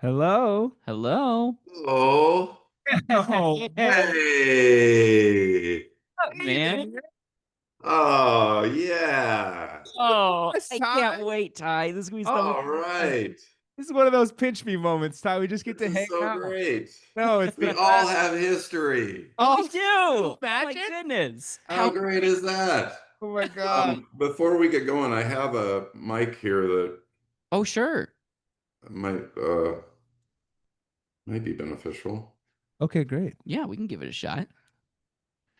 Hello. Hello. Oh, Oh, hey. Man. Oh, yeah. Oh, Yes, I Ty. can't wait, Ty. This is gonna be so All much fun. right. This is one of those pinch me moments, Ty. We just get This to is hang so out. great. No, it's We the all have history. Oh, we do. Oh my imagine? goodness. How great is that? Oh my God. Before we get going, I have a mic here that Oh, sure. might be beneficial. Okay, great. Yeah, we can give it a shot.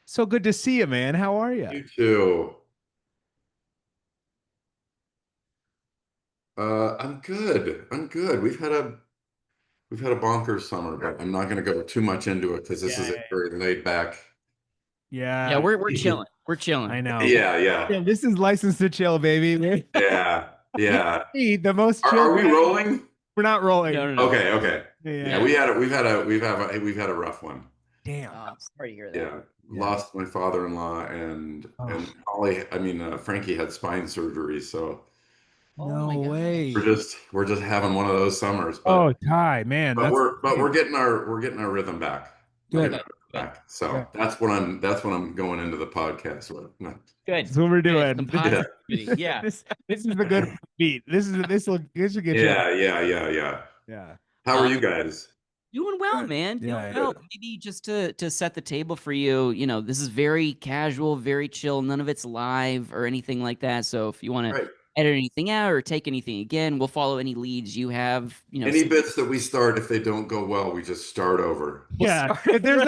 So good to see you, man. How are you? You too. I'm good. I'm good. We've had a bonkers summer, but I'm not going to go too much into it because this is a very laid back. Yeah, we're chilling. We're chilling. I know. Yeah. This is License to Chill, baby. Yeah. The most Are, chill. are we rolling? We're not rolling. No. Okay. Yeah. We've had a rough one. Damn. Oh, sorry to hear that. Yeah. Lost my father-in-law and Holly. Frankie had spine surgery, so No my God. way. we're just having one of those summers. Oh, Ty, man. We're getting our rhythm back. Good. So Good. that's what I'm going into the podcast with. No. Good. That's what we're doing. Some positivity. Yeah. This is the good beat. This will get you. Yeah. How are you guys? Doing well, man. Doing well. Maybe just to set the table for you, this is very casual, very chill. None of it's live or anything like that. So if you want to edit anything out or take anything again, we'll follow any leads you have. Any bits that we start, if they don't go well, we just start over. Yeah. If there's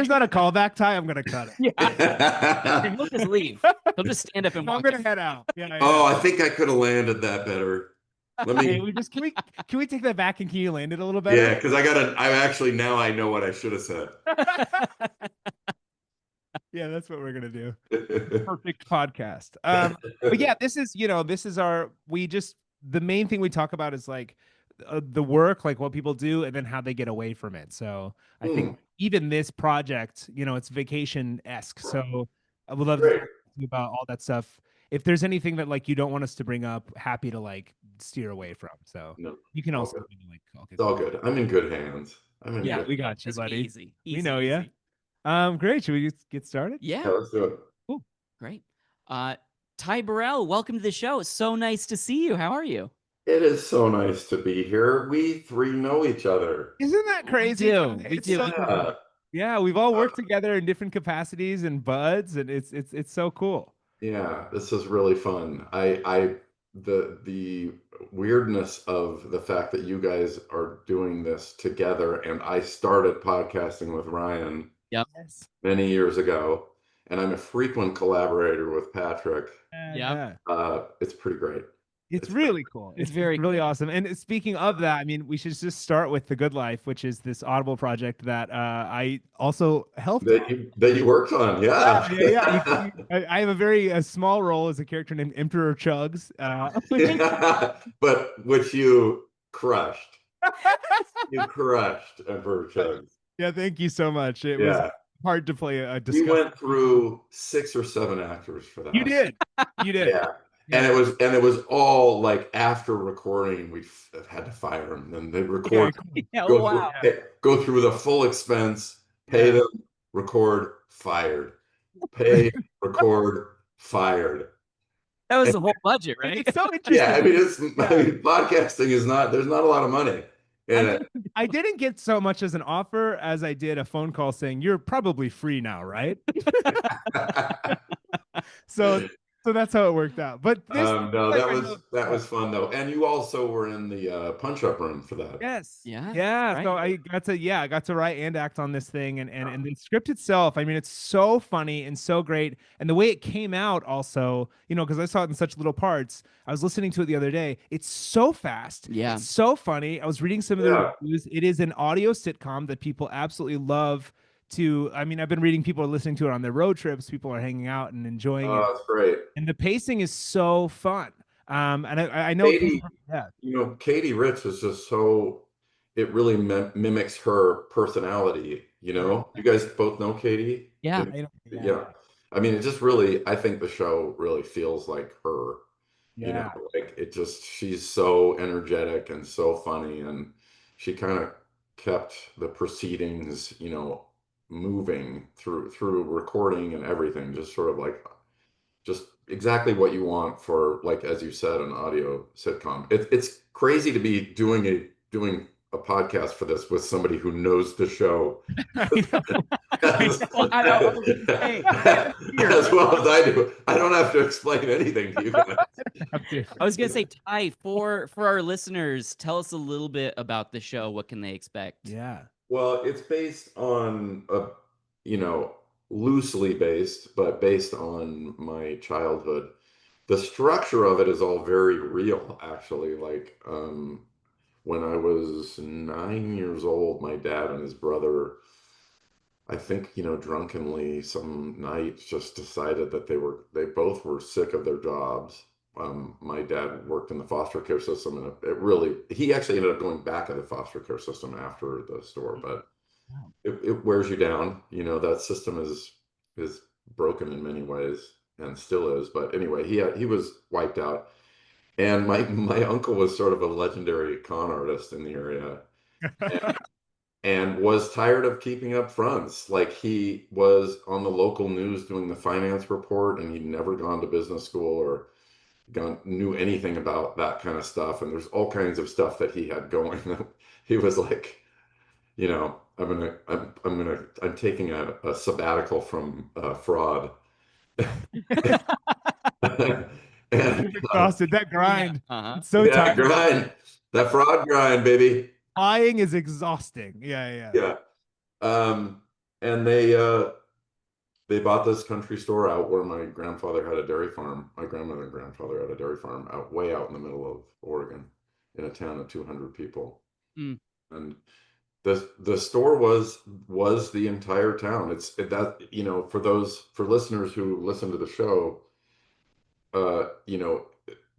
not a callback, Ty, I'm gonna cut it. Yeah. He'll just leave. He'll just stand up and walk. I'm gonna head out. Oh, I think I could have landed that better. Let me. Can we take that back and can you land it a little better? Yeah, because now I know what I should have said. Yeah, that's what we're gonna do. Perfect podcast. But yeah, this is the main thing we talk about is like the work, like what people do, and then how they get away from it. So I think even this project, it's vacation-esque. So I would love to talk to you about all that stuff. If there's anything that like you don't want us to bring up, happy to like steer away from. So you can also like it's all good. I'm in good hands. We got you, buddy. Easy. We know you. Great. Should we just get started? Yeah, let's do it. Cool. Great. Ty Burrell, welcome to the show. It's so nice to see you. How are you? It is so nice to be here. We three know each other. Isn't that crazy? We do. Yeah, we've all worked together in different capacities and buds, and it's so cool. Yeah, this is really fun. The weirdness of the fact that you guys are doing this together, and I started podcasting with Ryan many years ago, and I'm a frequent collaborator with Patrick. It's pretty great. It's really cool. It's really awesome. And speaking of that, I mean, we should just start with The Good Life, which is this Audible project that I also helped. That you worked on, yeah. I have a very small role as a character named Emperor Chugs. But which you crushed. You crushed Emperor Chugs. Yeah, thank you so much. It was hard to play a discovery. We went through 6 or 7 actors for that. You did. Yeah. And it was all like after recording, we had to fire them. And they record, go through the full expense, pay them, record, fired, pay, record, fired. That was the whole budget, right? It's so interesting. Yeah, I mean, podcasting is there's not a lot of money in it. I didn't get so much as an offer as I did a phone call saying, you're probably free now, right? So that's how it worked out. But that was fun though, and you also were in the punch-up room for that. Yes, right. So I got to write and act on this thing, and the script itself. I mean, it's so funny and so great, and the way it came out also, because I saw it in such little parts. I was listening to it the other day. It's so fast. Yeah, it's so funny. I was reading some of the reviews. It is an audio sitcom that people absolutely love. I've been reading people are listening to it on their road trips. People are hanging out and enjoying it. Oh, that's great. And the pacing is so fun. And I know Katie Ritz is just so, it really mimics her personality. You guys both know Katie? Yeah. I mean, it just really, I think the show really feels like her. Yeah. Like she's so energetic and so funny, and she kind of kept the proceedings, you know, moving through recording and everything, just sort of like just exactly what you want for, like, as you said, an audio sitcom. It's crazy to be doing a podcast for this with somebody who knows the show as well as I do. I don't have to explain anything to you guys. I was gonna say, Ty, for our listeners, tell us a little bit about the show. What can they expect? Yeah. Well, it's based on you know, loosely based, but based on my childhood. The structure of it is all very real, actually. Like, when I was 9 years old, my dad and his brother, I think, you know, drunkenly some night just decided that they both were sick of their jobs. My dad worked in the foster care system, and he actually ended up going back to the foster care system after the store, but it wears you down. You know, that system is broken in many ways and still is. But anyway, he was wiped out. And my uncle was sort of a legendary con artist in the area, and was tired of keeping up fronts. Like, he was on the local news doing the finance report, and he'd never gone to business school or knew anything about that kind of stuff. And there's all kinds of stuff that he had going. He was like, you know, I'm taking a sabbatical from fraud. And exhausted. That grind. It's so tired. Grind. That fraud grind, baby. Lying is exhausting. Yeah. And they bought this country store out where my grandfather had a dairy farm. My grandmother and grandfather had a dairy farm way out in the middle of Oregon, in a town of 200 people. And the store was the entire town. It's that, you know, for listeners who listen to the show, you know,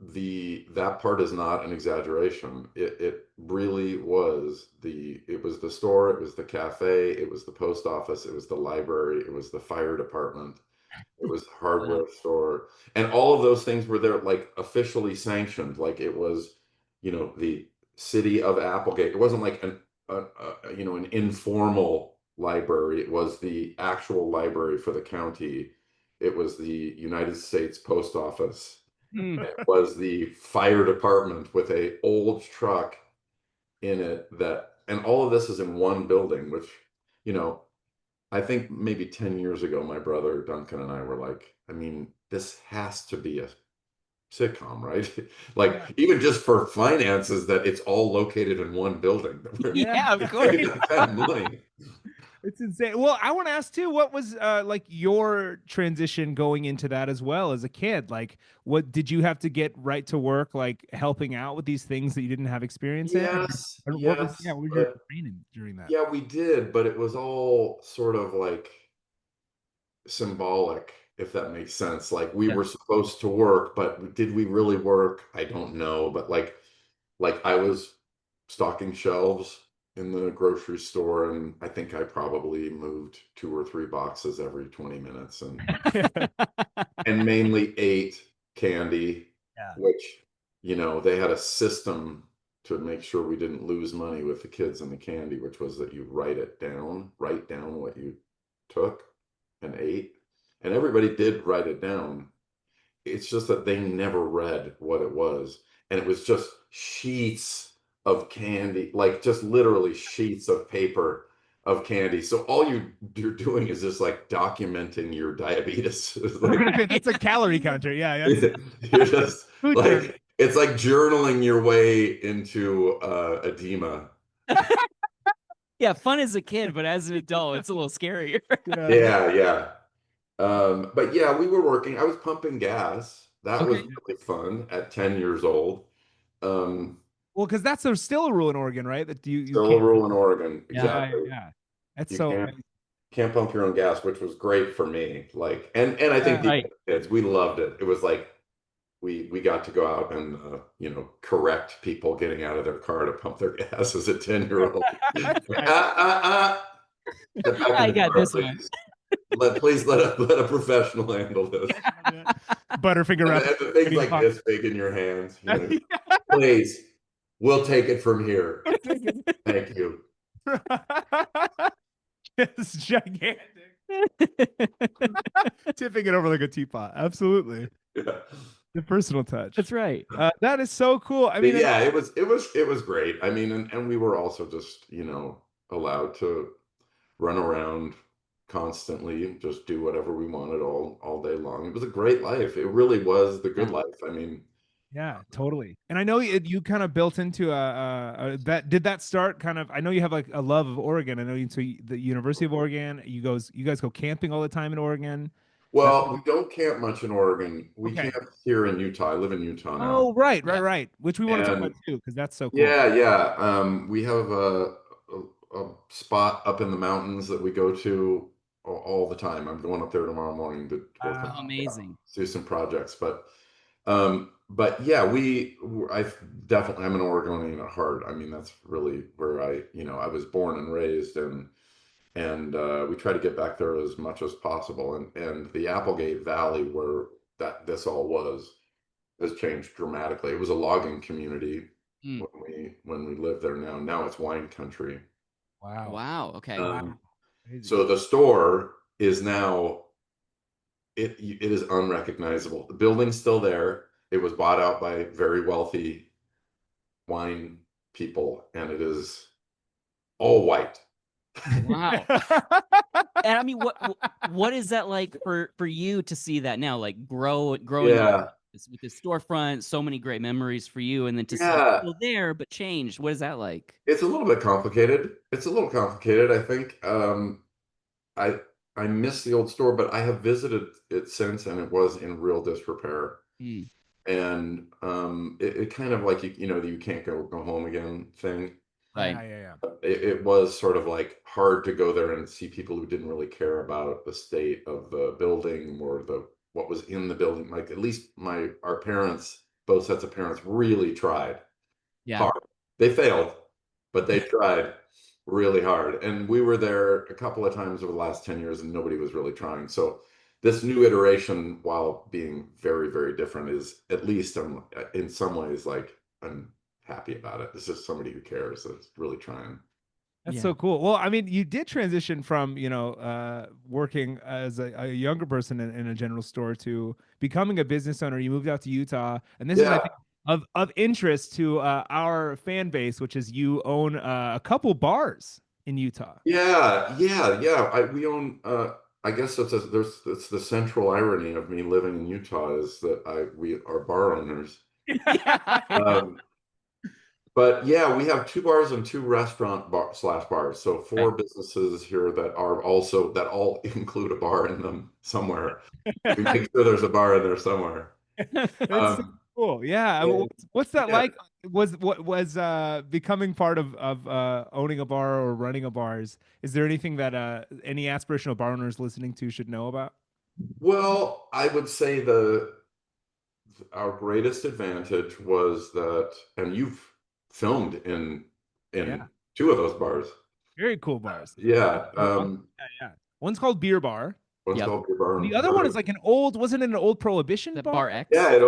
that part is not an exaggeration. It really was it was the store, it was the cafe, it was the post office, it was the library, it was the fire department, it was the hardware store, and all of those things were there, like, officially sanctioned. Like, it was, you know, the city of Applegate. It wasn't like an informal library. It was the actual library for the county. It was the United States Post Office. It was the fire department with a old truck in it, and all of this is in one building, which, you know, I think maybe 10 years ago, my brother Duncan and I were like, I mean, this has to be a sitcom, right? Like, even just for finances, that it's all located in one building. Yeah, of course. That money. It's insane. Well, I want to ask too, what was like your transition going into that as well as a kid? Like, what did you have to get right to work, like helping out with these things that you didn't have experience in? Yes. What was your training during that? Yeah, we did, but it was all sort of like symbolic, if that makes sense. Like, we were supposed to work, but did we really work? I don't know. But like I was stocking shelves in the grocery store, and I think I probably moved 2 or 3 boxes every 20 minutes, and mainly ate candy, which, you know, they had a system to make sure we didn't lose money with the kids and the candy, which was that you write down what you took and ate, and everybody did write it down. It's just that they never read what it was, and it was just sheets of candy, like just literally sheets of paper of candy. So all you're doing is just like documenting your diabetes. It's a calorie counter. Yeah. You're just like, it's like journaling your way into edema. Yeah, fun as a kid, but as an adult, it's a little scarier. Yeah. But yeah, we were working. I was pumping gas. That was really fun at 10 years old. Well, because that's still a rule in Oregon, right? That you still a rule in Oregon. Exactly. Yeah. That's can't pump your own gas, which was great for me. Like, and I think the kids, we loved it. It was like we got to go out and you know, correct people getting out of their car to pump their gas as a 10-year-old. I got this one. Please let a professional handle this. Butterfinger up. And things like this big in your hands. You know? Please. We'll take it from here. Thank you. It's gigantic. Tipping it over like a teapot. Absolutely. Yeah. The personal touch. That's right. That is so cool. I mean, yeah, it was great. I mean, and we were also just, allowed to run around constantly, just do whatever we wanted all day long. It was a great life. It really was the good life. I mean, yeah, totally. And I know you kind of built into that. Did that start kind of? I know you have like a love of Oregon. I know the University of Oregon. You guys go camping all the time in Oregon. Well, we don't camp much in Oregon. We Okay. camp here in Utah. I live in Utah now. Oh, right. Which we want to talk about too, because that's so cool. Yeah. We have a spot up in the mountains that we go to all the time. I'm going up there tomorrow morning to amazing. Do some projects, but yeah, I'm an Oregonian at heart. I mean, that's really where I was born and raised, and we try to get back there as much as possible. And the Applegate Valley, where this all was, has changed dramatically. It was a logging community when we lived there. Now it's wine country. Wow. Okay. So the store is now it is unrecognizable. The building's still there. It was bought out by very wealthy wine people, and it is all white. Wow. And I mean, what is that like for you to see that now, like growing up with the storefront, so many great memories for you, and then to see it still there but changed? What is that like? It's a little bit complicated. I think I miss the old store, but I have visited it since, and it was in real disrepair. And it kind of like you can't go home again thing. Right. Yeah. It was sort of like hard to go there and see people who didn't really care about the state of the building or what was in the building. Like, at least our parents, both sets of parents, really tried hard. They failed, but they tried really hard. And we were there a couple of times over the last 10 years, and nobody was really trying. So this new iteration, while being very, very different, is at least in some ways like I'm happy about it. This is somebody who cares, that's really trying. That's so cool. Well, I mean, you did transition from working as a younger person in a general store to becoming a business owner. You moved out to Utah, and this is, I think, of interest to our fan base, which is you own a couple bars in Utah. Yeah. We own. I guess it's the central irony of me living in Utah is that we are bar owners. But yeah, we have 2 bars and 2 restaurant /bars. So 4 businesses here that all include a bar in them somewhere. We make sure there's a bar in there somewhere. That's so cool. Yeah. What's that like? What was becoming part of owning a bar or running a bar? Is there anything that any aspirational bar owners listening to should know about? Well, I would say our greatest advantage was that, and you've filmed in 2 of those bars. Very cool bars. Yeah. One's called Beer Bar. One's called Beer Bar. The other one is like wasn't it an old Prohibition bar? Bar X? Yeah, it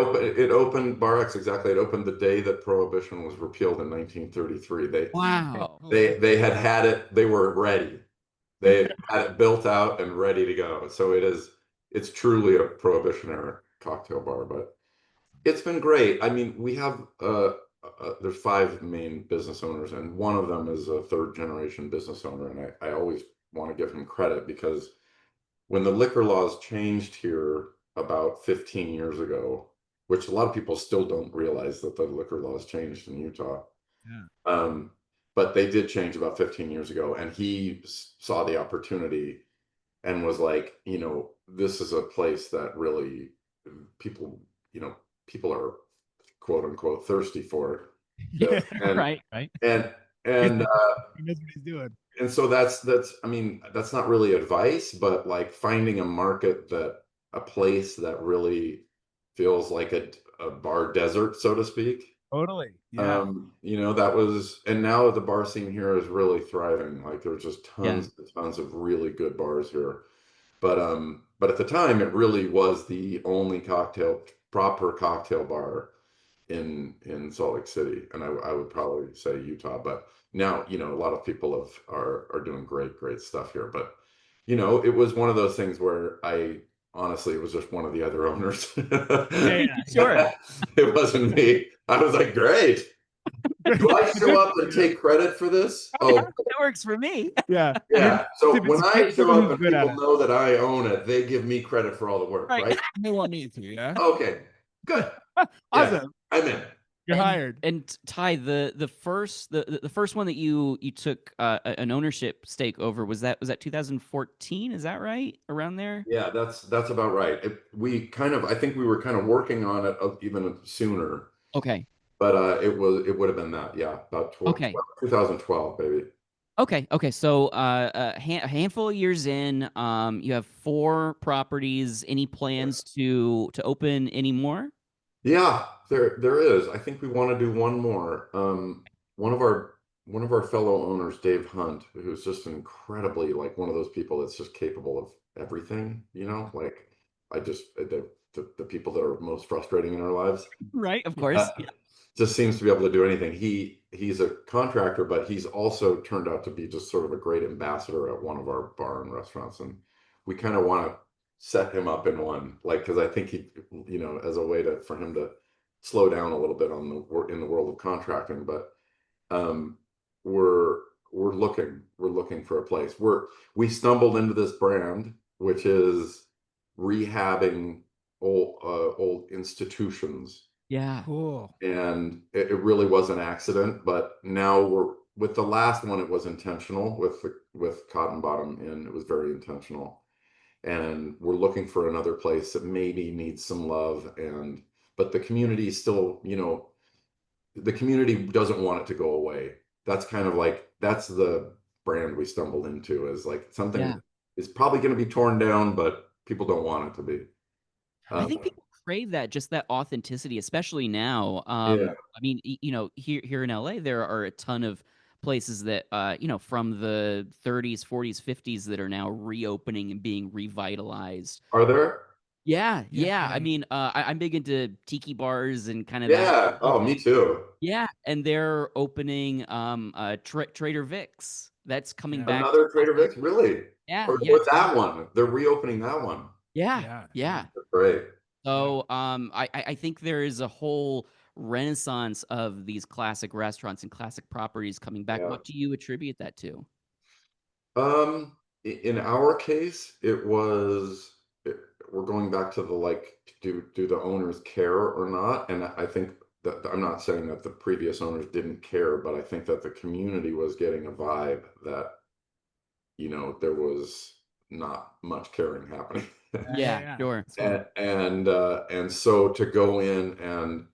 opened Bar X, exactly. It opened the day that Prohibition was repealed in 1933. They had it. They were ready. They had it built out and ready to go. So it's truly a Prohibition era cocktail bar, but it's been great. I mean, we have there's 5 main business owners, and one of them is a 3rd generation business owner. And I always want to give him credit, because when the liquor laws changed here about 15 years ago, which a lot of people still don't realize that the liquor laws changed in Utah. But they did change about 15 years ago, and he saw the opportunity and was like, this is a place that really people are quote unquote thirsty for. Right. And he knows what he's doing. And so that's not really advice, but like finding a place that really feels like a bar desert, so to speak. Totally. Yeah. That was, and now the bar scene here is really thriving. Like, there's just tons and tons of really good bars here. But at the time, it really was the only proper cocktail bar in Salt Lake City, and I would probably say Utah, but now, a lot of people are doing great stuff here. But, it was one of those things where honestly, it was just one of the other owners. Yeah, sure. It wasn't me. I was like, great. Do I show up and take credit for this? Oh, that works for me. Yeah. So when I show up and people know that I own it, they give me credit for all the work, right? They want me to, yeah. Okay, good. Awesome. Yeah, I'm in. You're hired. And Ty, the first one that you took an ownership stake over, was that 2014? Is that right? Around there? Yeah, that's about right. I think we were kind of working on it even sooner. Okay. But it would have been that, about 2012, baby. Okay. So a handful of years in, you have 4 properties. Any plans to open any more? Yeah, there is. I think we want to do one more. One of our fellow owners, Dave Hunt, who's just incredibly like one of those people that's just capable of everything. Like the people that are most frustrating in our lives. Right, of course. Just seems to be able to do anything. He's a contractor, but he's also turned out to be just sort of a great ambassador at one of our bar and restaurants, and we kind of want to set him up in one, because I think he, as a way for him to slow down a little bit in the world of contracting. But we're looking for a place. We stumbled into this brand, which is rehabbing old institutions. Yeah. Cool. And it really was an accident, but now with the last one, it was intentional with Cotton Bottom Inn. It was very intentional. And we're looking for another place that maybe needs some love, but the community still, the community doesn't want it to go away. That's kind of that's the brand we stumbled into, is something is probably going to be torn down, but people don't want it to be. I think people crave that authenticity, especially now. I mean, here in LA, there are a ton of places that from the 30s, 40s, 50s that are now reopening and being revitalized. Are there? Yeah. I mean, I'm big into tiki bars and kind of that. Oh, me too. Yeah, and they're opening Trader Vic's. That's coming back. Another Trader Vic's, really? Yeah. What's that one? They're reopening that one. Yeah. That's great. So I think there is a whole renaissance of these classic restaurants and classic properties coming back. What do you attribute that to? In our case, we're going back to do the owners care or not? And I think that, I'm not saying that the previous owners didn't care, but I think that the community was getting a vibe that, there was not much caring happening. Yeah, sure. And so to go in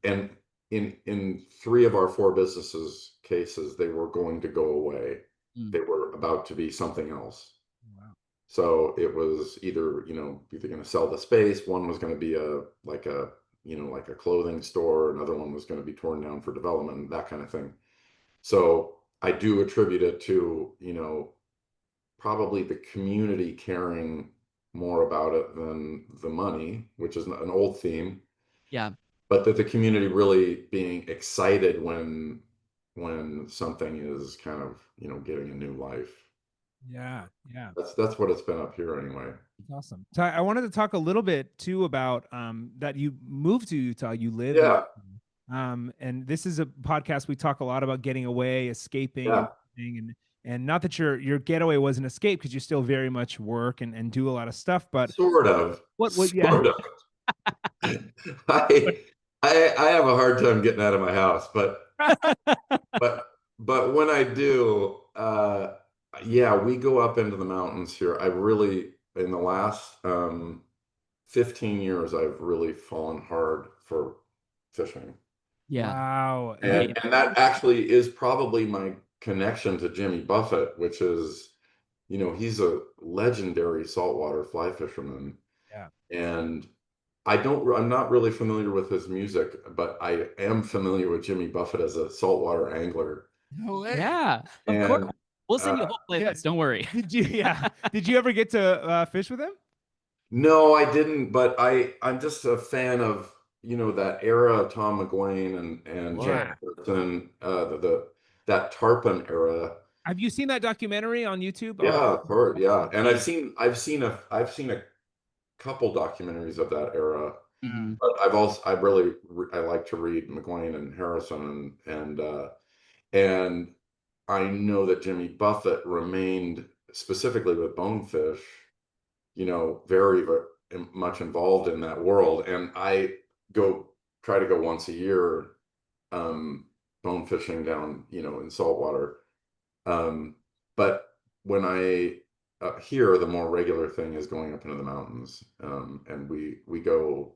and in 3 of our 4 businesses cases, they were going to go away. They were about to be something else. Wow. So it was either going to sell the space. One was going to be a clothing store. Another one was going to be torn down for development, that kind of thing. So I do attribute it to, probably the community caring more about it than the money, which is an old theme. Yeah. But that the community really being excited when something is kind of, getting a new life. Yeah. That's what it's been up here anyway. Awesome. So I wanted to talk a little bit too about that you moved to Utah. You live. Yeah. And this is a podcast. We talk a lot about getting away, escaping, and not that your getaway was an escape, because you still very much work and do a lot of stuff, but sort of. I have a hard time getting out of my house, but but when I do, we go up into the mountains here. I really, in the last 15 years, I've really fallen hard for fishing. Yeah. Wow. And that actually is probably my connection to Jimmy Buffett, which is, he's a legendary saltwater fly fisherman. Yeah. And I'm not really familiar with his music, but I am familiar with Jimmy Buffett as a saltwater angler. No way. Yeah, of course. We'll send you a whole playlist. Don't worry. Did you ever get to fish with him? No, I didn't. But I'm just a fan of that era of Tom McGuane and Jack Burton, that Tarpon era. Have you seen that documentary on YouTube? Yeah, of course, yeah. And I've seen a couple documentaries of that era. Mm-hmm. But I like to read McGuane and Harrison, and I know that Jimmy Buffett remained, specifically with Bonefish, very, very much involved in that world. And I try to go once a year, bone fishing down, in saltwater. But when I here, the more regular thing is going up into the mountains, and we go,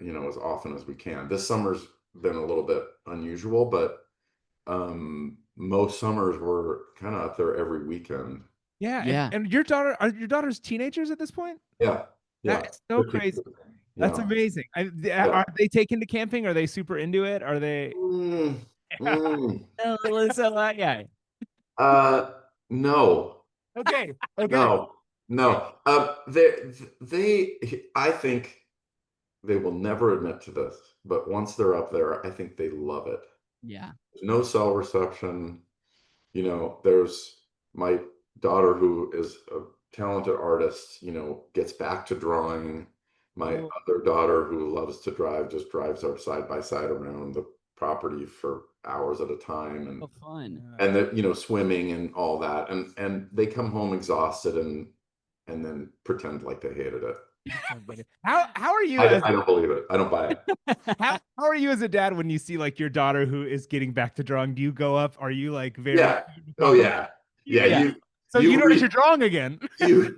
as often as we can. This summer's been a little bit unusual, but most summers we're kind of up there every weekend. Yeah. And your daughter's teenagers at this point? Yeah. That's so crazy. That's amazing. Are they taken to camping? Are they super into it? Are they? No. Okay. No. I think they will never admit to this, but once they're up there, I think they love it. Yeah. There's no cell reception. There's my daughter, who is a talented artist, gets back to drawing. My other daughter, who loves to drive, just drives our side by side around the property for hours at a time, and fun. And swimming and all that, and they come home exhausted and then pretend like they hated it. How are you? I don't believe it. I don't buy it. How are you as a dad when you see like your daughter who is getting back to drawing? Do you go up? Are you like very? Yeah. Oh yeah. Yeah. So you notice you're drawing again. You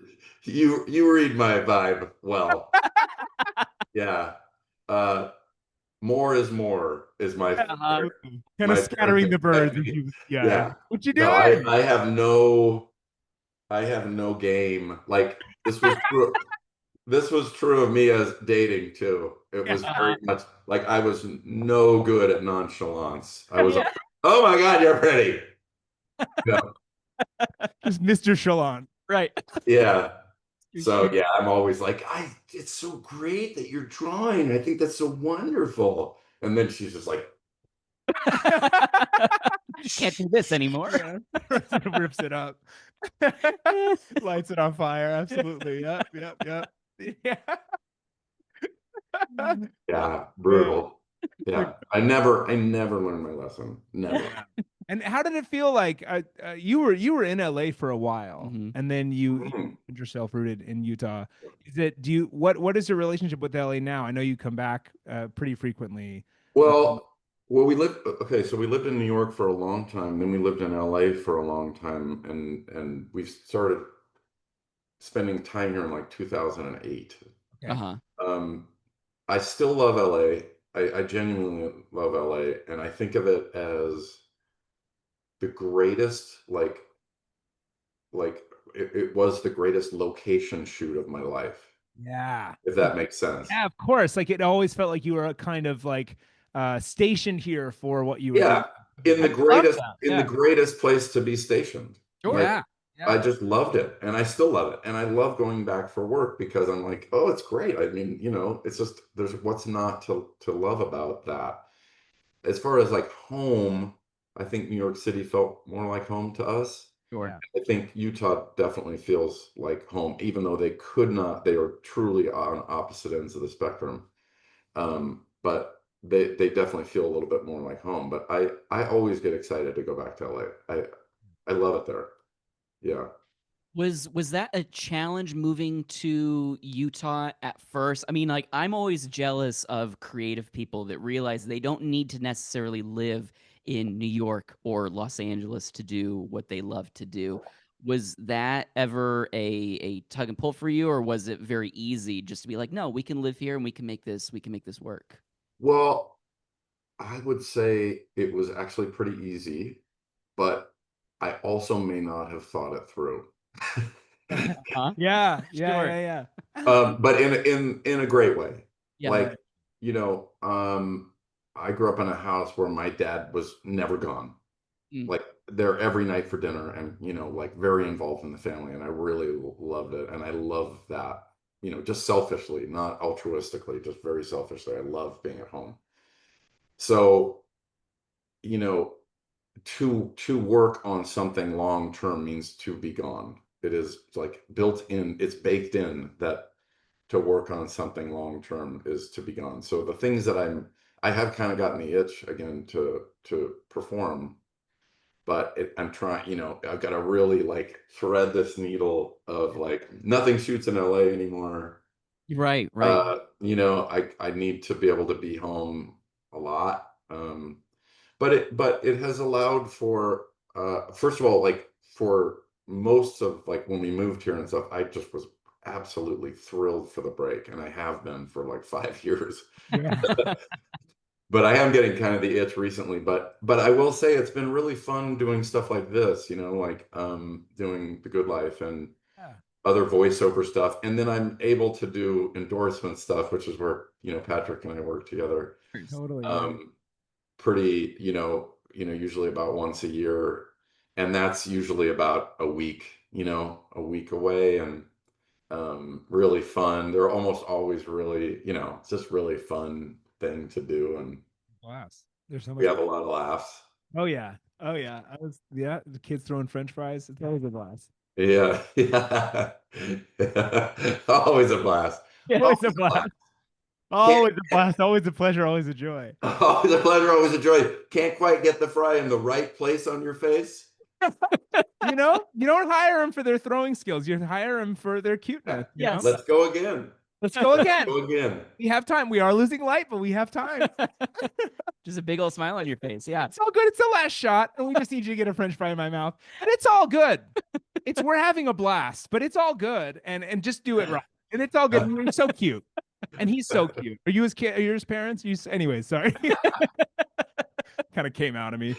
read my vibe well. Yeah. More is more is my kind of scattering the birds. Yeah. What you doing? No, I have no game. Like this was true. This was true of me as dating too. It was very much like I was no good at nonchalance. I was like, oh my God, you're pretty. Yeah. Just Mr. Chalant. Right. Yeah. So yeah, I'm always like, it's so great that you're drawing. I think that's so wonderful. And then she's just like, can't do this anymore. Rips it up. Lights it on fire. Absolutely. Yep. Yeah, brutal. Yeah. I never learned my lesson. Never. And how did it feel like you were in LA for a while, and then you found yourself rooted in Utah? What is your relationship with LA now? I know you come back pretty frequently. Well, we lived in New York for a long time, then we lived in LA for a long time, and we started spending time here in like 2008. I still love LA. I genuinely love LA, and I think of it as the greatest, it was the greatest location shoot of my life. Yeah. If that makes sense. Yeah, of course. Like it always felt like you were kind of like stationed here for what you were doing. In the greatest place to be stationed. Sure. I just loved it, and I still love it, and I love going back for work because I'm like, oh, it's great. I mean, it's just there's what's not to love about that. As far as like home, I think New York City felt more like home to us. Sure. I think Utah definitely feels like home, even though they are truly on opposite ends of the spectrum. But they definitely feel a little bit more like home. But I always get excited to go back to LA. I love it there. Yeah. Was that a challenge moving to Utah at first? I mean, like I'm always jealous of creative people that realize they don't need to necessarily live in New York or Los Angeles to do what they love to do. Was that ever a tug and pull for you, or was it very easy just to be like, no, we can live here and we can make this work? Well, I would say it was actually pretty easy, but I also may not have thought it through. Yeah. But in a great way. Yeah. I grew up in a house where my dad was never gone. Like there every night for dinner, and like very involved in the family, and I really loved it, and I love that. just selfishly, not altruistically, just very selfishly. I love being at home. So, to work on something long term means to be gone. It is like built in, it's baked in that to work on something long term is to be gone. So the things that I have kind of gotten the itch again to perform, but I'm trying, I've got to really like thread this needle of like nothing shoots in LA anymore. Right. I need to be able to be home a lot. But it has allowed for first of all, like for most of like when we moved here and stuff, I just was absolutely thrilled for the break, and I have been for like 5 years. Yeah. But I am getting kind of the itch recently. But I will say it's been really fun doing stuff like this, like doing The Good Life and other voiceover stuff, and then I'm able to do endorsement stuff, which is where Patrick and I work together. Totally. Pretty, usually about once a year, and that's usually about a week away, and really fun. They're almost always really, it's just really fun thing to do, and blast. There's so much. We have a lot of laughs. Oh yeah. The kids throwing French fries. It's always a blast. Yeah. Always a blast. Always a blast. Always a blast. Always a pleasure. Always a joy. Always a pleasure. Always a joy. Can't quite get the fry in the right place on your face. You don't hire them for their throwing skills. You hire them for their cuteness. Yes. Let's go again. We have time. We are losing light, but we have time. Just a big old smile on your face. Yeah. It's all good. It's the last shot, and we just need you to get a French fry in my mouth. And it's all good. We're having a blast, but it's all good. And just do it right. And it's all good. And you're so cute. And he's so cute. Are you his kid? Are you his parents? Anyways, sorry. Kind of came out of me.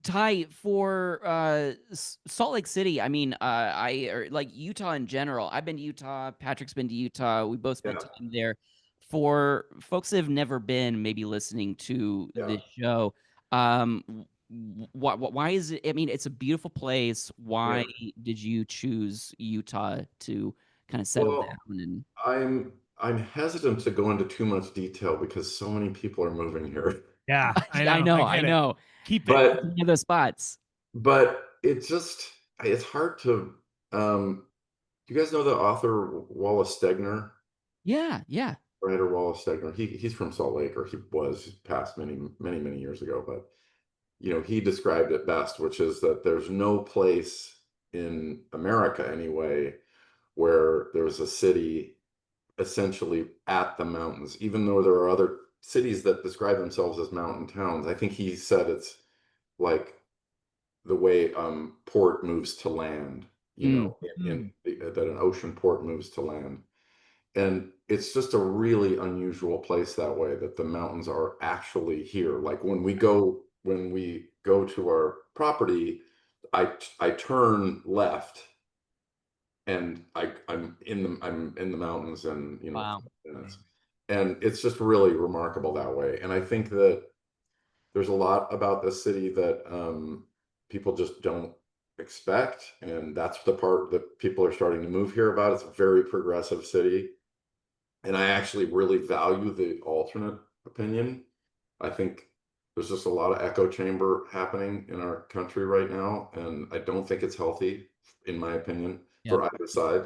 Ty, for Salt Lake City, I mean, like Utah in general. I've been to Utah. Patrick's been to Utah. We both spent time there. For folks that have never been, maybe listening to this show, why is it? I mean, it's a beautiful place. Why did you choose Utah to kind of settle down? And I'm hesitant to go into too much detail because so many people are moving here. Yeah, I know. Keep it in those spots. But it's hard to. You guys know the author Wallace Stegner? Yeah. Writer Wallace Stegner. He's from Salt Lake, or he was, passed many years ago. But he described it best, which is that there's no place in America anyway where there's a city essentially at the mountains, even though there are other cities that describe themselves as mountain towns. I think he said it's like the way port moves to land, that an ocean port moves to land. And it's just a really unusual place that way, that the mountains are actually here. Like when we go to our property, I turn left, and I'm in the mountains, and wow. And it's just really remarkable that way. And I think that there's a lot about this city that people just don't expect, and that's the part that people are starting to move here about. It's a very progressive city, and I actually really value the alternate opinion. I think there's just a lot of echo chamber happening in our country right now, and I don't think it's healthy, in my opinion, for either side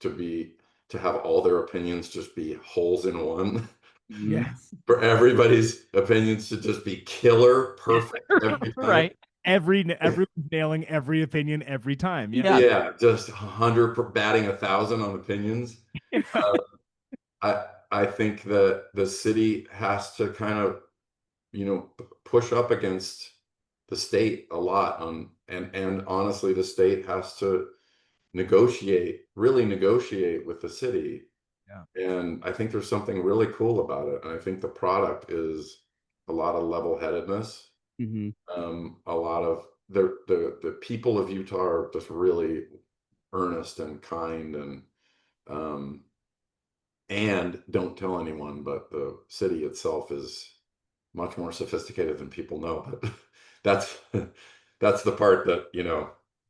to have all their opinions just be holes in one. Yes. For everybody's opinions to just be killer perfect every time. Right. Everyone's nailing every opinion every time. Yeah, just 100 batting 1,000 on opinions. I think that the city has to kind of push up against the state a lot, and honestly, the state has to really negotiate with the city. And I think there's something really cool about it. And I think the product is a lot of level-headedness. A lot of the people of Utah are just really earnest and kind, and don't tell anyone, but the city itself is much more sophisticated than people know. But that's the part that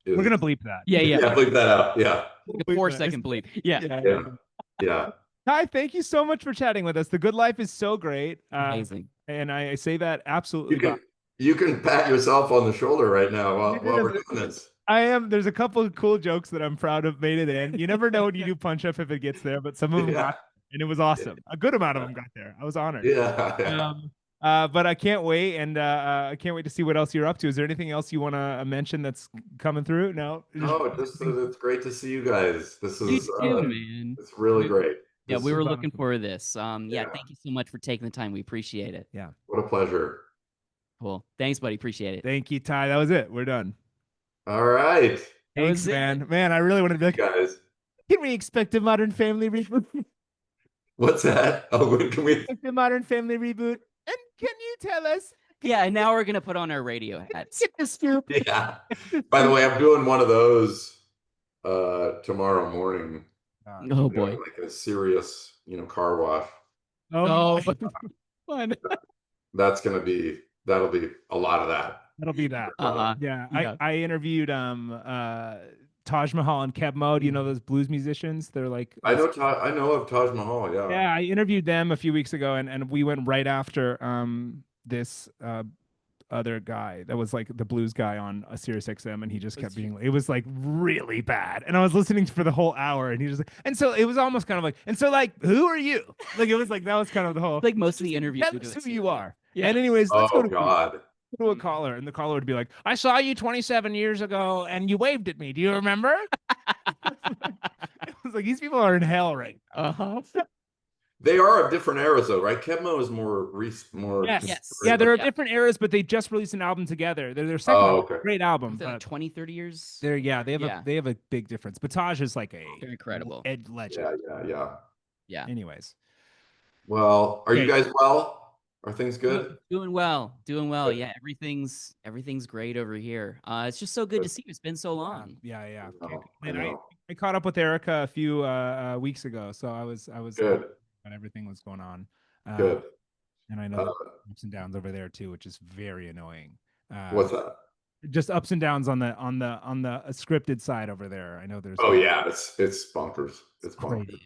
We're gonna bleep that. Yeah. Bleep that out. Yeah. Like a 4-second bleep. Yeah. Ty, thank you so much for chatting with us. The Good Life is so great. Amazing. And I say that absolutely. You can pat yourself on the shoulder right now while we're doing this. I am. There's a couple of cool jokes that I'm proud of made it in. You never know when you do Punch Up if it gets there, but some of them got, and it was awesome. A good amount of them got there. I was honored. But I can't wait, and I can't wait to see what else you're up to. Is there anything else you want to mention that's coming through? No. It's great to see you guys. This is man. It's really great. Yeah, we were looking for this. Thank you so much for taking the time. We appreciate it. Yeah. What a pleasure. Cool. Thanks, buddy. Appreciate it. Thank you, Ty. That was it. We're done. All right. Thanks, man. Man, I really wanted to be like, guys. Can we expect a Modern Family reboot? What's that? Oh, can we expect a Modern Family reboot? And can you tell us? Yeah, and now we're gonna put on our radio hats. Get the scoop. Yeah. By the way, I'm doing one of those tomorrow morning. Oh boy. Like a serious, car wash. Oh, fun. That'll be a lot of that. That'll be that. Yeah. I interviewed Taj Mahal and Keb Mo. Do you know those blues musicians? They're like I know of Taj Mahal, yeah. Yeah, I interviewed them a few weeks ago, and we went right after this other guy that was like the blues guy on a Sirius XM, and he just kept being, it was like really bad, and I was listening for the whole hour, and he was like, and so it was almost kind of like, and so like, who are you? Like, it was like, that was kind of the whole, like most of the interviews. That's who you are. Yeah. And anyways, let's go to God. To a caller, and the caller would be like, I saw you 27 years ago and you waved at me. Do you remember? It was like, these people are in hell right now. They are of different eras, though, right? Keb Mo is more yes. Yeah, there are different eras, but they just released an album together. They're their second great album. 20, 30 years. They have a big difference. But Taj is like they're incredible legend. Yeah. Anyways. Well, are you guys well? Are things good? Doing well. Yeah, everything's great over here. It's just so good to see you. It's been so long. Yeah. I caught up with Erica a few weeks ago, so I was good. When everything was going on. Good. And I know ups and downs over there too, which is very annoying. What's that? Just ups and downs on the scripted side over there. I know there's. Oh yeah, it's bonkers. It's bonkers. Crazy.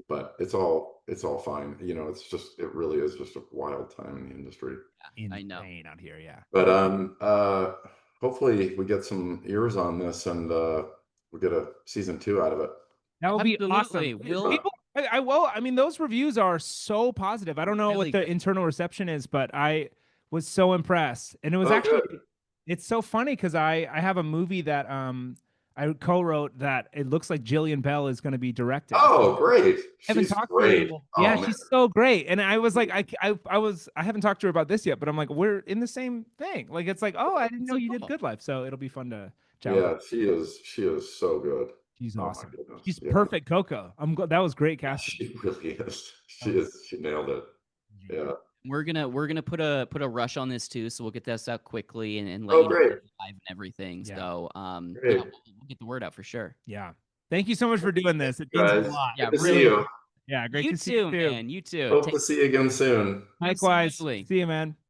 But it's all fine. It really is just a wild time in the industry. Yeah, I know. Out here, yeah. But hopefully we get some ears on this and we get a season 2 out of it. That would be awesome. I mean, those reviews are so positive. I don't know what the internal reception is, but I was so impressed. And it was it's so funny because I have a movie that I co-wrote that it looks like Jillian Bell is going to be directing. Oh, great! She's great. She's so great. And I was like, I haven't talked to her about this yet, but I'm like, we're in the same thing. Like, it's like, oh, I didn't know you did Good Life, so it'll be fun to chat. Yeah, she is so good. She's awesome. She's perfect, Coco. That was great casting. She really is. She nailed it. Yeah. We're gonna put a rush on this too, so we'll get this out quickly and let you know live and everything. Yeah. So we'll get the word out for sure. Yeah. Thank you so much for doing this. It means a lot. Yeah, good to see you. Yeah, great to see you, man. You too. Hope to see you again soon. Likewise. See you, man.